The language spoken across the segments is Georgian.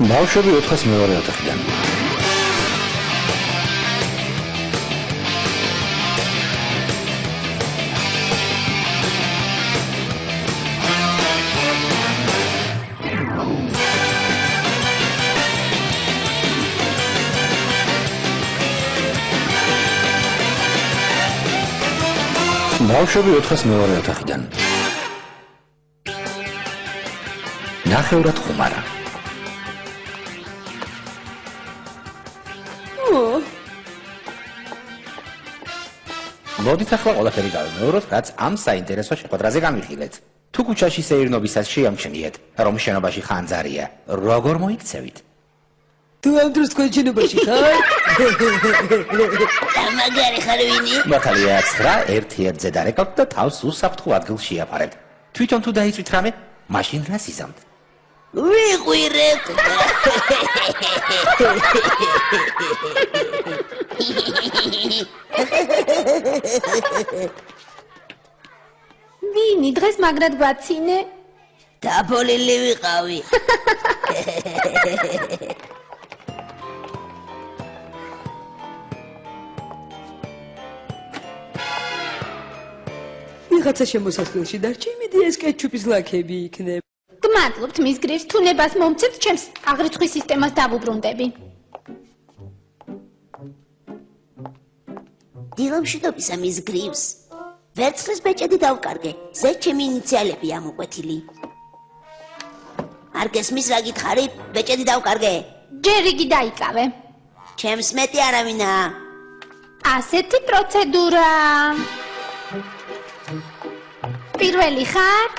ბავშვები 402 ოთახიდან. ბავშვები 402 ოთახიდან. ნახევრად ხუმარა. მოდით ახლა ყველაფერი გავიმეოროთ, რაც ამ საინტერესო შეხვედრაზე განვიხილეთ. თუ ქუჩაში სეირნობისას შეამჩნიეთ, რომ შენობაში ხანძარია, როგორ მოიქცევით? თუ ამ დროს თქვენ შენობაში ხარ? მაგარი ხარ ვინი? მართალია 9-1-ზე დარეკავთ და თავს უსაფრთხო ადგილს შეაფარებთ. თვითონ თუ დაიწვით რამე, მაშინ რას იზამთ? ვიყვირეთ. ვინი დღეს მაგრად გვაცინე? დაბოლილი ვიყავი. ვიღაცა შემოსასვლელში დარჩა, იმედი ეს კეჩუპის ლაქები იქნება. გმადლობთ მის გრიფს, თუ ნებას მომცემთ, ჩემს აღრიცხვის სისტემას დავუბრუნდები. დილამშვიდობისა მის გრიფს. ვერცხლის ბეჭედი დავკარგე, ზედ ჩემი ინიციალები ამოკვეთილი. არ გესმის რა გითხარით, ბეჭედი დავკარგე. ჯერ იგი დაიკავე. ჩემს მეტი არავინაა. ასეთი პროცედურა. პირველი ხარ?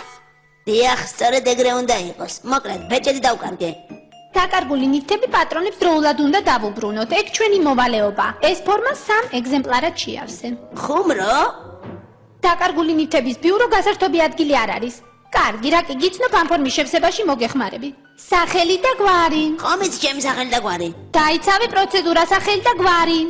დიახ, სწორედ ეგრე უნდა იყოს. მოკლედ, ბეჭედი დავკარგე. დაკარგული ნივთები პატრონებს დროულად უნდა დავუბრუნოთ. ეგ ჩვენი მოვალეობა. ეს ფორმა 3 ეგზემპლარად შეავსე. ხუმრო? დაკარგული ნივთების ბიურო გასართობი ადგილი არ არის. კარგი, რა კი გიცნობ ამ ფორმის შევსებაში მოგეხმარები. სახელი და გვარი. ხომიც ჩემი სახელი და გვარი. დაიცავე პროცედურა, სახელი და გვარი.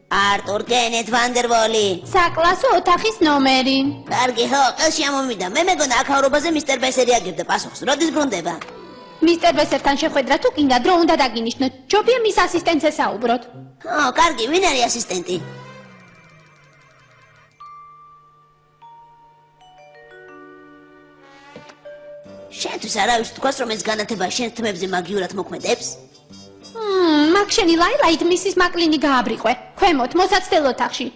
არტურ კენეთ ვანდერვოლი. საკლასო ოთახის ნომერი. კარგი, ხო, ყელში ამომიდა. მე მეგონა აქაურობაზე მისტერ ბესერი აგებდა პასუხს. როდის ბრუნდება? მისტერ ბესერთან შეხვედრა თუ კიდე დრო უნდა დაგინიშნოთ. ჯობია მის ასისტენტზე საუბროთ. ო, კარგი, ვინ არის ასისტენტი? შენთვის არავის თქვას, რომ ეს განათება შენს თმებზე მაგიურად მოქმედებს? მაგ შენი ლაილაით მისის მაკლინი გააბრიყვე. ქვემოთ, მოსაცდელ ოთახში.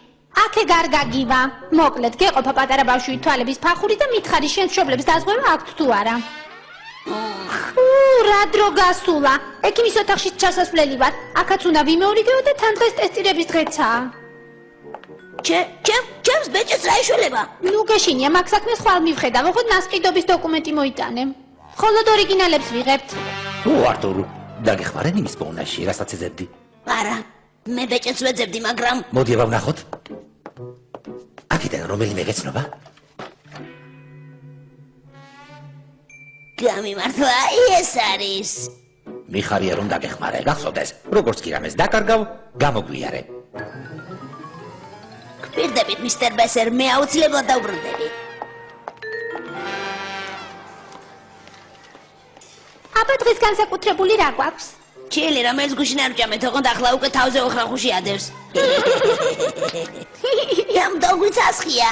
აქე გარგაგივა. მოკლედ, გეყოფა პატარა ბავშვი თვალების ფახური და მითხარი შენ მშობლებს დაზღვევა აქვთ თუ არა. რა დრო გასულა? ექიმის ოთახში ჩასასვლელი ვარ. აქაც უნდა ვიმეორიგეო და თან დღეს ტესტირების დღეცაა. ჩემს ბეჭედს რა იშველება? ნუ გეშინია, მაგ საქმეს ხვალ მივხედავ, ოღონდ ნასყიდობის დოკუმენტი მოიტანე. მხოლოდ ორიგინალებს ვიღებთ. ო, არტურ, დაგეხმარენ იმის პოვნაში, რასაც ეძებდი? არა, მე ბეჭედს ვეძებდი, მაგრამ მოდი ვნახოთ. აქედან რომელიმე გეცნობა? გამიმართლა, ეს არის. მიხარია რომ დაგეხმარე, გახსოვდეს, როგორც კი რამეს დაკარგავ, გამოგვიარე. გვპირდებით, მისტერ ბესერ, მე აუცილებლად დავბრუნდები. აბა დღეს განსაკუთრებული რა გვაქვს? ჩილი, რომელიც გუშინ არ ვჭამეთ, ოღონდ ახლა უკვე თავზე ოხრახუში ადევს. ამ დოგვიც ასხია.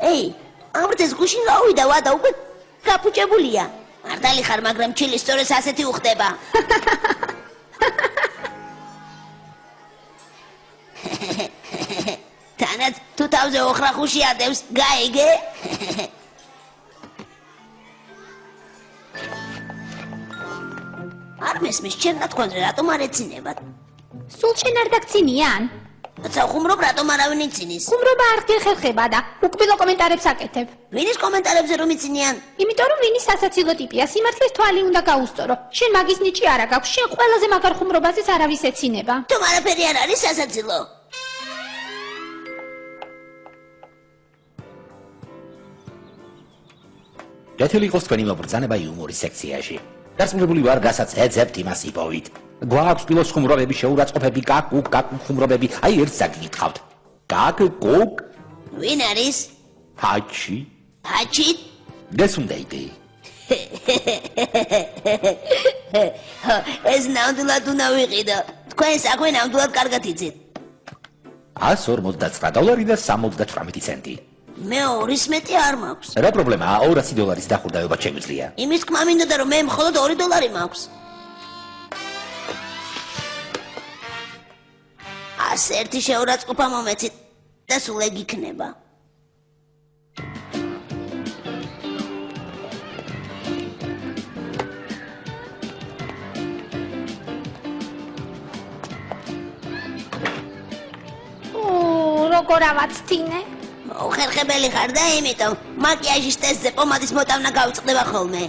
ეი, ამრთეს გუშინ გავიდა ვადა, უკვე გაფუჭებულია. მართალი ხარ, მაგრამ ჩილი სწორედ ასეთი უხდება. თანაც თუ თავზე ოხრახუში ადევს, გაიგე? არ მესმის, ჩემ ნათქვამზე რატომ არ ეცინებათ? სულ შენ არ დაგცინიან? როცა ხუმრობ, რატომ არავინ იცინის? ხუმრობა არ გეხერხება და უკბილო კომენტარებს აკეთებ. ვინის კომენტარებზე რომ იცინიან? იმიტომ რომ ვინის სასაცილო ტიპია, სიმართლეს თვალი უნდა გაუსწორო. შენ მაგის ნიჭი არა გაქვს, შენ ყველაზე მაგარ ხუმრობაზეც არავის ეცინება. თუ არაფერი არ არის სასაცილო. გათელი იყოს თქვენი მობრძანება იუმორის სექციაში. დასრულებული ვარ, რასაც ეძებთ იმას იპოვით. გვაქვს კილოს ხუმრობები, შეურაცხყოფები, კაკუ ხუმრობები, აი ერთს აგიკითხავთ. კაკუ? ვინ არის? ჰაჩი ჰაჩი? გესუნდეიდი ეს ნამდვილად უნდა ვიყიდო. თქვენ საქმე ნამდვილად კარგად იცით. $159 და 78 ცენტი. მე 2-ის მეტი არ მაქვს. რა პრობლემაა? $200 დახურდაება შეგვიძლია. იმის თქმა მინდოდა რომ მე მხოლოდ $2 მაქვს. 101 შეურაცხყოფა მომეცით და სულ ეგ იქნება. როგორ ავაცთინე? მოხერხებელი ხარ და იმიტომ მაკიაჟის ტესტზე პომადის მოტავნა გავიწყდება ხოლმე.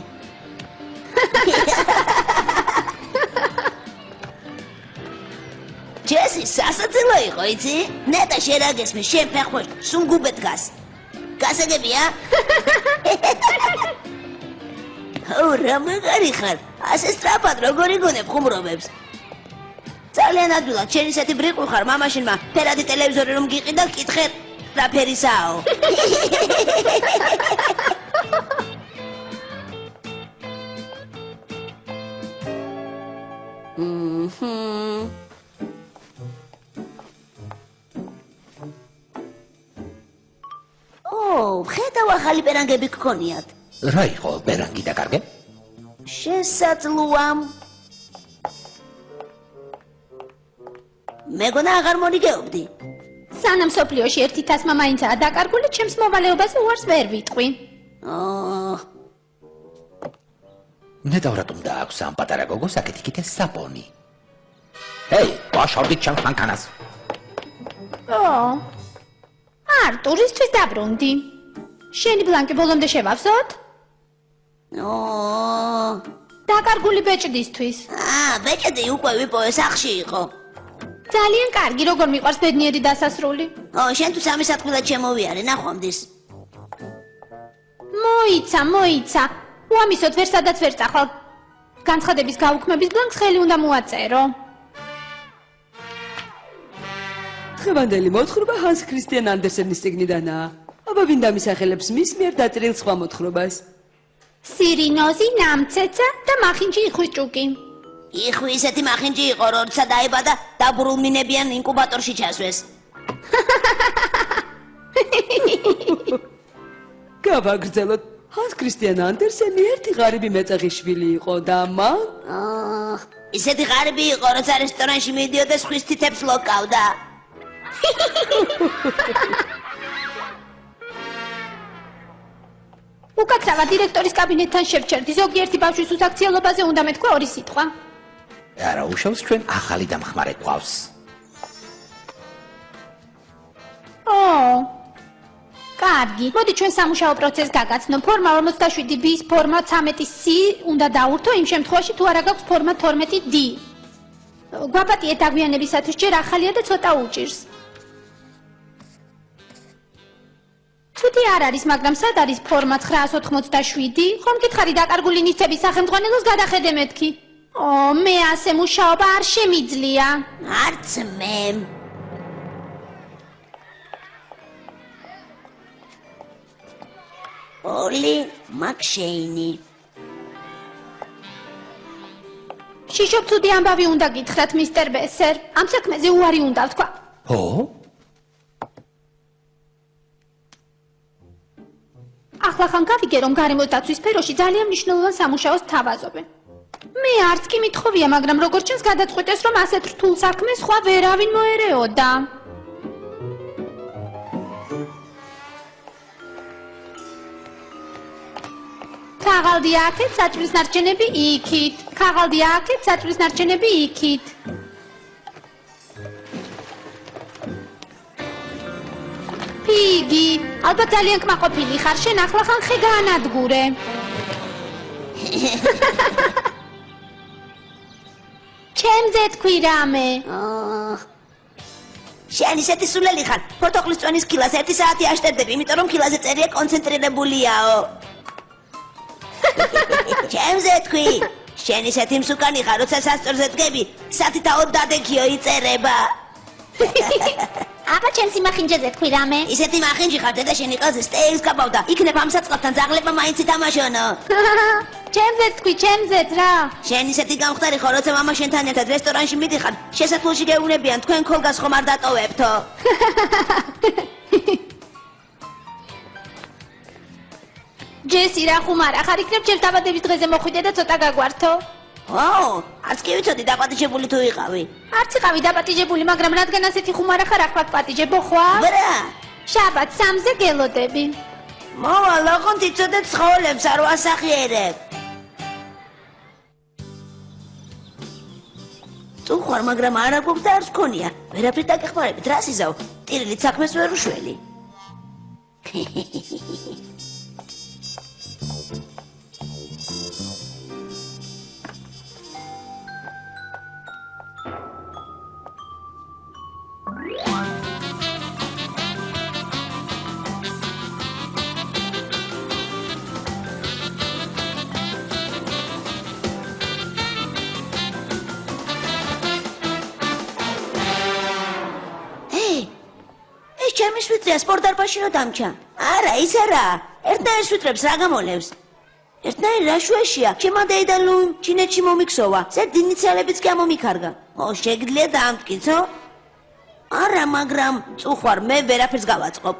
ჯესი, სასაცილო იყო, იცი? ნეტა შენ რა გესმის, შენ ფეხბურთს სულ გუბე დგას. გასაგებია? ო, რა მაგარი ხარ? ასე სწრაფად როგორი გონებ ხუმრობებს? ძალიან ადვილად, შენ ისეთი ბრიყვი ხარ, მამაშენმა ფერადი ტელევიზორი რომ გიყიდა, კითხე რა ფერისაო. ხედავ ახალი პერანგები გქონიათ. რა იყო პერანგი დაკარგე? შესაძლოა. მეგონა აღარ მორიგეობდი. სანამ სოფლიოში ერთი თასმა მაინცაა დაკარგული, ჩემს მოვალეობაზე უარს ვერ ვიტყვი. ნეტავ რატომ დააქვს ამ პატარა გოგოს აკეთიკითე საპონი? ჰეი, ვაშავდით ჩემს მანქანას. არტურისთვის დაბრუნდი. შენი ბლანკი ბოლომდე შევავსოთ? დაკარგული ბეჭდისთვის. ბეჭდი უკვე ვიპოვე, სახლში იყო. ძალიან კარგი, როგორ მიყვარს ბედნიერი დასასრული. შენ თუ სამი სათქმელად შემოვიარე, ნახვამდის. მოიცა. უამისოდ ვერ სადაც ვერ წახვალ. განცხადების გაუქმების ბლანკს ხელი უნდა მოაწერო. დღევანდელი მოთხრობა ჰანს ქრისტიან ანდერსენის წიგნიდანაა. აბა ვინ დამისახელებს მის მიერ დაწერილ სხვა მოთხრობას? სირინოზი, ნამცეცა და მახინჯი იხვის-ჭუკი. იხვის ისეთი მახინჯი იყო, როცა დაიბადა დაბრუნმინებიან ინკუბატორში ჩასვეს. გავაგრძელოთ. ჰანს ქრისტიან ანდერსენი ერთი ღარიბი მეწაღი შვილი იყო და მან ისეთი ღარიბი იყო, როცა რესტორანში მიდიოდა სხვის თითებს ლოკავდა. უკაცრავად დირექტორის კაბინეტთან შევჩერდი. ზოგიერთი ბავშვის უსაქციელობაზე უნდა მეთქვა ორი სიტყვა. არა უშავს ჩვენ ახალი დამხმარე გვყავს. კარგი, მოდი ჩვენ სამუშაო პროცესს გაგაცნო. ფორმა 47B-ის ფორმა 13C უნდა დაურთო იმ შემთხვევაში თუ არა გაქვს ფორმა 12D. გვაპატიეთ აგვიანებისათვის ჯერ ახალია და ცოტა უჭირს. ცუდი არ არის, მაგრამ სად არის ფორმა 987? ხომ გითხარი დაკარგული ნივთების სახელმძღვანელოს გადახედე მეთქი. მე ასე მუშაობა არ შემიძლია. არც მე. ოლი მაკშეინი. შიშობ ცუდი ამბავი უნდა გითხრათ, მისტერ ბესერ. ამ საქმეზე უარი უნდა ვთქვა. ახლა ხან გავიგე, რომ გარემოს დაცვის სფეროში ძალიან მნიშვნელოვან სამუშაოს თავაზობენ. მე არც კი მithოვია, მაგრამ როგორც ჩანს გადაწყვიტეს, რომ ასეთ რთულ საქმეს სხვა ვერავინ მოერეოდა. ქაღალდი აქეთ, საჭმლის ნარჩენები იქით. ქაღალდი აქეთ, საჭმლის ნარჩენები იქით. პიგი, ალბათ ძალიან კმაყოფილი ხარ, შენ ახლა ხან ხე გაანადგურე. ჩემზე თქვი რამე. შენ ისეთი სულელი ხარ, ფოტოხლის წვენის კილას 1 საათი აშტერდები, იმიტომ რომ კილაზე წერია კონცენტრირებულიაო. ჩემზე თქვი, შენ ისეთი მსუკანი ხარ, როცა სასწორზე დგები, სათითაოდ დადექიო იწერება. აბა ჩემს იმახინჯეზე თქვი რამე. ისეთი მახინჯი ხარ დედა შენი ყელზე სტეილს გაბავდა. იქნებ ამ საწყობთან ძაღლება მაინც ითამაშონო. ჩემზეც თქვი, ჩემზეც რა. შენ ისეთი გამხდარი ხო, როცა მამა შენთან ერთად რესტორანში მიდიხარ, შესაძლოში გეუბნებიან თქვენ ქოლგას ხომ არ დატოვებთო. ჯესი რა ხუმარა ხარ იქნებ ჩემს დაბადების დღეზე მოხვიდე და ცოტა გაგვართო. ო, არც კი ვიცოდი დაპატიჟებული თუ იყავი. არც იყავი დაპატიჟებული, მაგრამ რადგან ასეთი ხუმარა ხარ ახლა პატიჟებო ხვა? ბრა, შაბათ 3-ზე გელოდები. მოვალ ოღონდ იცოდე ცხოველებს არ ვასახიერებ. თუ ხარ, მაგრამ არა გვაქვს და არც გქონია. ვერაფრით დაგეხმარებით, რას იზავ? ტირილით საქმეს ვერ უშველი. ჩემი სვიტრია სპორტ დარბაზში რო დამჩა. არა, ის არა. ერთნაირ სვიტრებს რა გამოლევს? ერთნაირ რა შუაშია? ჩემმა დეიდა ლუიმ ჩინეთში მომიქსოვა. ზედ ინიციალებიც კი ამომიქარგა. ო, შეგიძლია დაამტკიცო? არა, მაგრამ წუხვარ, მე ვერაფერს გავაწყობ.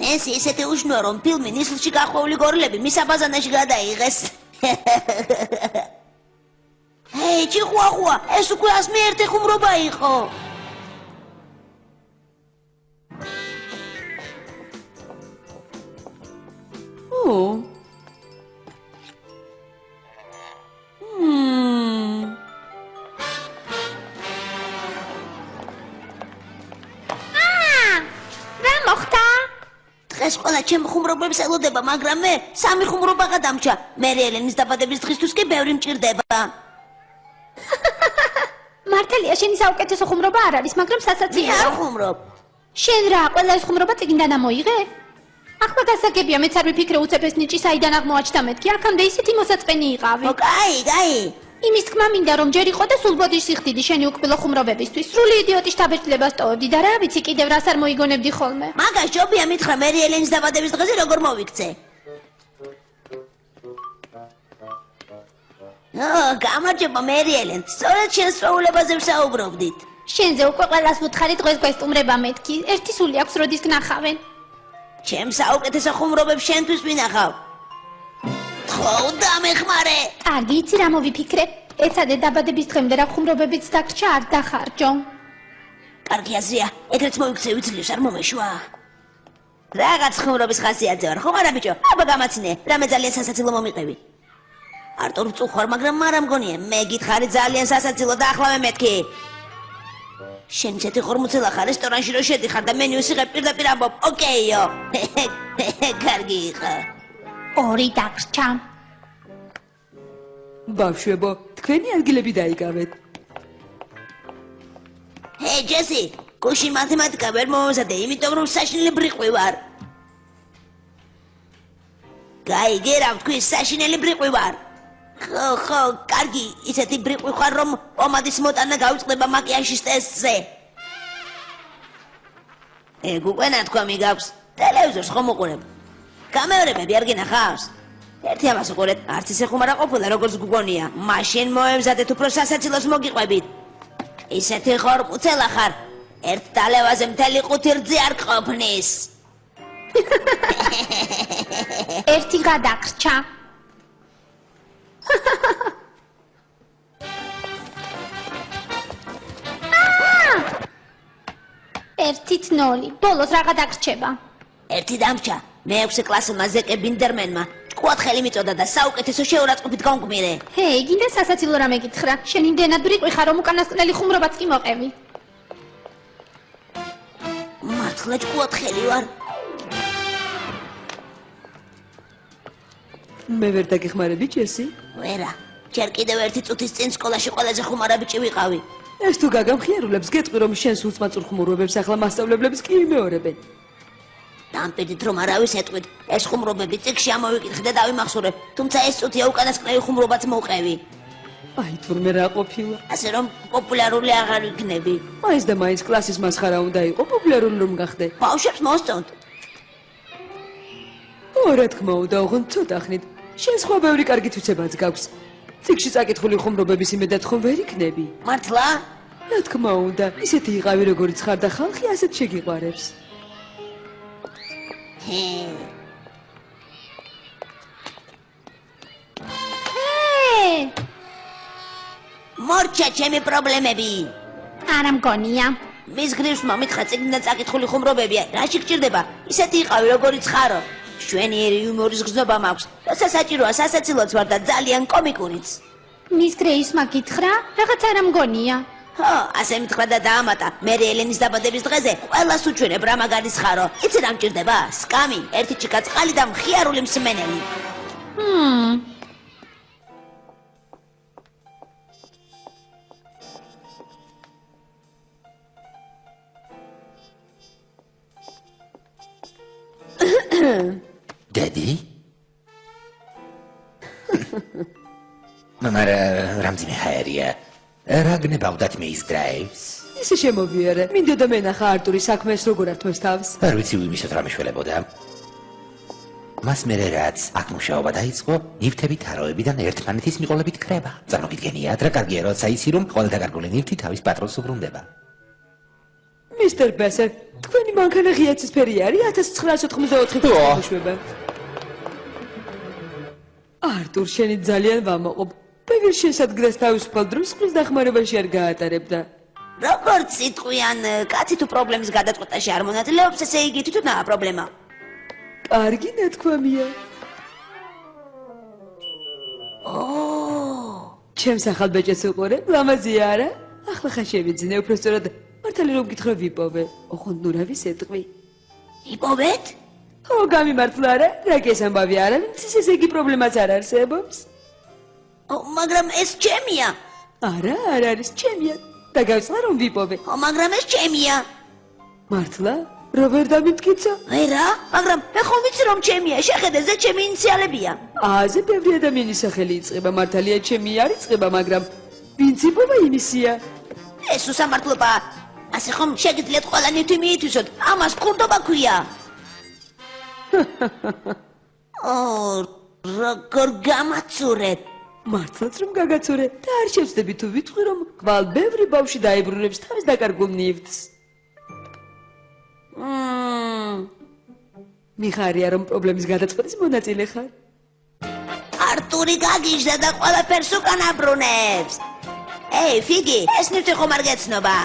ნენსი ისეთი უშნოა, რომ ფილმი ნისლში გახვეული გორლები მის აბაზანაში გადაიღეს. ჰეი, ჭიხვახვა, ეს უკვე 101 ხუმრობა იყო. რა მოხდა? დღეს ყველა ჩემ ხუმრობებს ელოდება, მაგრამ მე 3 ხუმრობა გადამჭა. მე ელენის დაბადების დღისთვის კი ბევრი მჭირდება. მართალია შენი საუკეთესო ხუმრობა არ არის, მაგრამ მე სასაცილოა. არ ხუმრობ. შენ რა, ყველა ეს ხუმრობა წიგნიდან ამოიღე? ახლა გასაგებია, მეც არ ვიფიქრე უცებ ეს ნიჭი საიდან აღმოაჩნდა მეთქი, აქამდე ისეთი მოსაწყენი იყავი. ო, კაი. იმის თქმა მინდა რომ ჯერ იყო და სულ ბოდიშ სიხდიდი შენი უკბილო ხუმრობებისთვის. სრული იდიოტი შთაბეჭდილებას ტოვებდი და რა ვიცი კიდევ რას არ მოიგონებდი ხოლმე. მაგას ჯობია მითხრა მე ელენის დაბადების დღეზე როგორ მოვიქცე. გამარჯობა მე ელენ, სწორედ შენ სწავლობაზე ვსაუბრობდით. შენზე უკვე ყველას ვუთხარი დღეს გვესტუმრება მეთქი. ერთი სული აქვს როდის გნახავენ. ჩემ საუკეთესო ხუმრობებს შენთვის ვინახავ. ხო, დამეხმარე. კარგი, იცი რა მოვიფიქრე? ეცადე დაბადების დღემდე რა ხუმრობებიც დაგრჩა არ დახარჯო. კარგი აზრია, ეგრეც მოიქცე ვიცლიოს არ მომეშვა. რაღაც ხუმრობის ხასიათზე ვარ, ხომ არა ბიჭო? აბა გამაცინე, რამე ძალიან სასაცილო მომიყევი. არტურ წუხვარ, მაგრამ არა მგონია, მე გითხარი ძალიან სასაცილო და ახლა მე მეთქი. შენ ისეთი ხორმუცელა ხარ რესტორანში რო შედიხარ და მენიუს იღებ პირდაპირ ამბობ, ოკეიო. კარგი იყო. ორი დაგრჩა. ბავშვებო, თქვენი ადგილები დაიკავეთ. ჰეი, ჯესი, გუშინ მათემატიკა ვერ მომზადე, იმიტომ რომ საშინელი ბრიყვი ვარ. გაიგე რა ვთქვი, საშინელი ბრიყვი ვარ. ხო, კარგი, ისეთი ბრიყვი ხარ, რომ პომადის მოტანა გავიწყდება მაკიაჟის ტესტზე. ეგ უკვე ნათქვამი გაქვს, ტელევიზორს ხომ უყურებ? გამეორებები არ გინახავს? ერთი ამას უყურეთ, არც ისე ხუმარა ყოფილა, როგორც გგონია. მაშინ მოემზადეთ უფრო სასაცილოს მოგიყვებით. ისეთი ხორმუცელა ხარ, ერთ დალევაზე მთელი 5 რძი არ ყოფნის. ერთი გადაგრჩა. ერთით 0. ბოლოს რაღა დაგრჩება? ერთი დამჭა. მე-6 კლასელმა ზეკე ბინდერმენმა ჭკუად ხელი მიწოდა და საუკეთესო შეურაცხყოფით გავგმირე. ჰეი, გინდა სასაცილო რამე გითხრა? შენ იმდენად ბრიყვი ხარ, რომ უკანასკნელი ხუმრობაც კი მოყევი. მართლა ჭკუად ხელი ვარ. მე ვერ დაგეხმარები, ჯესი? ვერა, ჯერ კიდევ ერთი წუთის წინ სკოლაში ყველაზე ხუმარა ბიჭი ვიყავი. ეს თუ გაგამხიარულებს, გეტყვი რომ შენ სულწმაწურ ხმურობებს ახლა მასწავლებლებს კი იმეორებენ. დამპირდით რომ არავის ეტყვით, ეს ხუმრობები წიგში ამოვიკითხე და დავიმახსოვრე, თუმცა ეს წუთია უკანასკნელი ხუმრობაც მოვყევი. აი თურმე რა ყოფილა. ასე რომ პოპულარული აღარ ვიქნები. მაინც და მაინც კლასის მასხარა უნდა იყო, პოპულარული რომ გახდე. ბავშვებს მოსწონთ. რა თქმა უნდა, ოღონდ ცოტა ხნით. შენ სხვა ბევრი კარგი თვისებაც გაქვს. წიგში წაკითხული ხუმრობების იმედად ხომ ვერ იქნები? მართლა? რა თქმა უნდა, ისეთი იყავი როგორიც ხარ და ხალხი ასეთ შეგიყვარებს. მორჩა ჩემი პრობლემები. არა მგონია. მის გრიფს მომითხა წიგნიდან წაკითხული ხუმრობებია. რაში გჭირდება? ისეთი იყავი როგორიც ხარო. შვენიერი იუმორის გზნობა მაქვს. როცა საჭიროა სასაცილოც ვარ და ძალიან კომიკურიც. მის გრეისმა გითხრა, რაღაც არა მგონია. ხო, ასე მითხრა და დაამატა. მე ელენის დაბადების დღეზე ყველას უჩვენებ რა მაგარის ხარო. იცი რა მჭირდება? სკამი, ერთი ჩიკა წყალი და მხიარული მსმენელი. დედი? მამარა რამძიმე ხაერია. რა გნებავდათ მე ის დრაივს? ისე შემოვიარე. მინდოდა მენახა არტურის საქმეს როგორ ართმევს თავს. არ ვიცი ვიმისოთ რა მეშველებოდა. მას მერე რაც აქ მუშაობა დაიწყო, ნივთები თაროებიდან ერთმანეთის მიყოლებით ქრება. წარმოგიდგენიათ რა კარგია როცა იცი რომ ყველა დაკარგული ნივთი თავის პატრონს უბრუნდება. მისტერ ბესერ, თქვენი მანქანა ღია ცისფერი არის 1984 წელს მოშვება. არტურ, შენი ძალიან ვამაყობ. ბევრ შესაძგრას თავისუფალ დროს წყლის დახმარებაში არ გაატარებდა. როგორც სიტყვიან, კაცი თუ პრობლემის გადაწყვეტაში არ მონაწილეობს, ესე იგი თვითონაა პრობლემა. კარგი ნათქვამია. ჩემს ახალბეჭედს უყურებ, ლამაზია არა? ახლა ხან შევიძინე, უბრალოდ მართალი რომ გითხრა ვიპოვე. ოღონდ ნუ რა ვისეტყვი. იპოვეთ? ხო, გამიმართლა არა? რა კი ეს ამბავი არ არის, ესე იგი პრობლემაც არ არსებობს. მაგრამ ეს ჩემია. არა, არ არის ჩემია. და გავცხრა რომ ვიპოვე. მაგრამ ეს ჩემია. მართლა? რო ვერ დამიმტკიცა? რა? მაგრამ მე ხომ ვიცი რომ ჩემია, შეხედე ზე ჩემი ინიციალებია. აზე ბევრი ადამიანის სახელი იწყება, მართალია ჩემი არ იწყება, მაგრამ ვინც იპოვა იმისია. ეს უსამართლობაა. ასე ხომ შეგიძლიათ ყველა ნივთი მიითვისოთ, ამას ფხურდობა ქვია. როგორ გამაცურეთ. მართლაც რომ გაგაცურე და არ შევწდები თუ ვიტყვი რომ კვალ ბევრი ბავშვი დაიბრუნებს თავის დაკარგულ ნივთს. მიხარია რომ პრობლემის გადაწყვეტის მონაწილე ხარ. არტური გაგიჟდა და ყველაფერს უკან აბრუნებს. ეი, ფიგი, ეს ნივთი ხომ არ გეცნობა?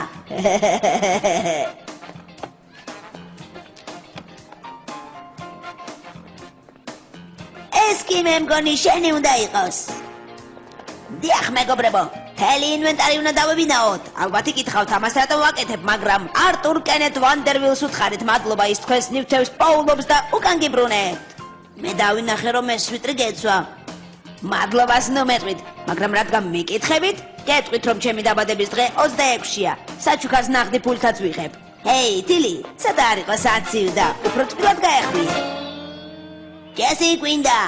ეს კი მე მგონი შენი უნდა იყოს. დიახ, მეგობრებო, მთელი ინვენტარი უნდა დავებინაოთ. ალბათ იკითხავთ ამას რატომ ვაკეთებ, მაგრამ არტურ კენეთ ვანდერვილს უთხარით მადლობა ის თქვენს ნივთებს პოულობს და უკან გიბრუნეთ. მე დავინახე რომ ეს სვიტრი გეცვა. მადლობას ნომერვით, მაგრამ რადგან მიკითხებით, გეტყვით რომ ჩემი დაბადების დღე 26-ია. საჩუქარს ნახდი ფულთაც ვიღებ. ჰეი, ტილი, სადა არ იყო საცივდა, უფრო თბილად გაეხვიე. ჯესი გვინდა.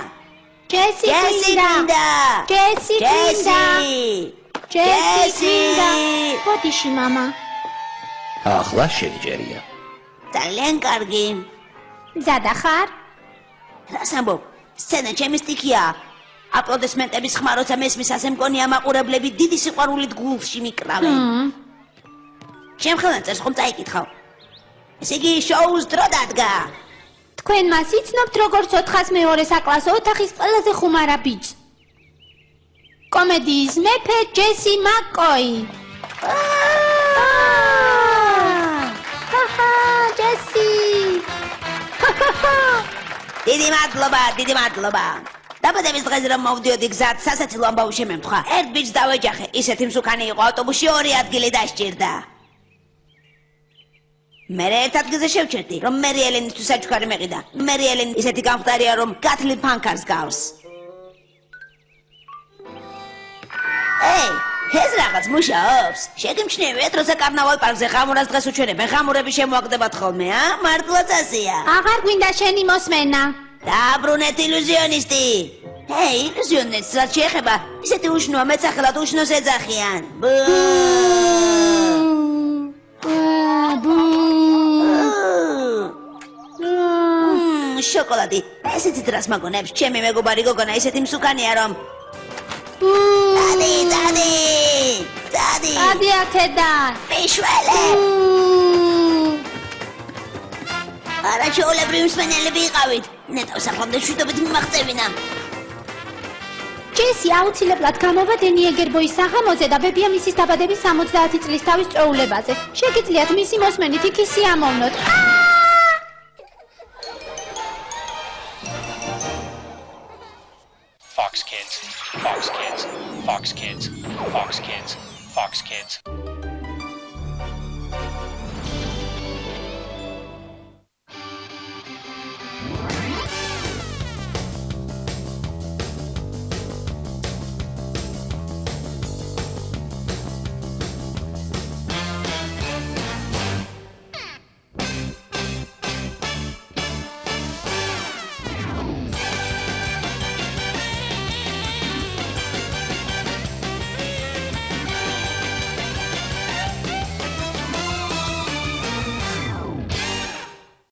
ჯესი გვინდა. ჯესი გვინდა. ბოდიში მამა. ახლა შეგჯერია. ძალიან კარგი. მზადა ხარ? რას ამბობ? სცენა ჩემი სტიქია. აპლოდისმენტების ხმა როცა მესმის ასე მგონია მაყურებლები დიდი სიყვარულით გულში მიკრავენ. შემხელანწერს ხომ წაიკითხავ. ესე იგი შოუს დრო დადგა. თქვენ მას იცნობთ როგორც 402 საკლასო ოთახის ყველაზე ხუმარა ბიჭს. კომედიის მეფე ჯესი მაკოი. ჯესი. დიდი მადლობა. დაბადების დღეზე რომ მოვდიოდი გზად, სასაცილო ამბავი შემემთხვა. ერთ ბიჭს დავეჯახე, ისეთი მსუქანი იყო ავტობუსში 2 ადგილი დასჭირდა. მე ერთ ადგილზე შევჩერდი, რომ მერი ელენისთვის საჩუქარი მეყიდა. მერი ელენი ისეთი გამხდარია, რომ კათლინ ფანკარს გავს. ეი, ეს რაღაც მუშაობს. შეგიმჩნევიათ, როცა კარნავალ პარკზე ღამურას დღეს უჩვენებენ, ღამურები შემოაგდებათ ხოლმე, მართლაც ასეა. აღარ გვინდა შენი მოსმენა. დაბრუნეთ ილუზიონისტი. ჰეი, ილუზიონისტს რაც შეეხება, ისეთი უშნოა მეცახელად უშნოს ეძახიან. შოკოლადი, ესეთი დრას მაგონებს, ჩემი მეგობარი გოგონა ისეთი მსუკანია რომ დადი აქედან. მიშველე არა ჩაოლებრივი მსმენელები იყავით ნეტავს ახლამდე შვიდობით მიმაღწევინა ჯესი აუცილებლად გამოვა დენიეგერბოის საღამოზე და ბებია მისის დაბადების 70 წლის თავის წვეულებაზე. შეგიძლიათ მისი მოსმენით იქ ისიამოვნოთ. Fox Kids, Fox Kids, Fox Kids, Fox Kids, Fox Kids.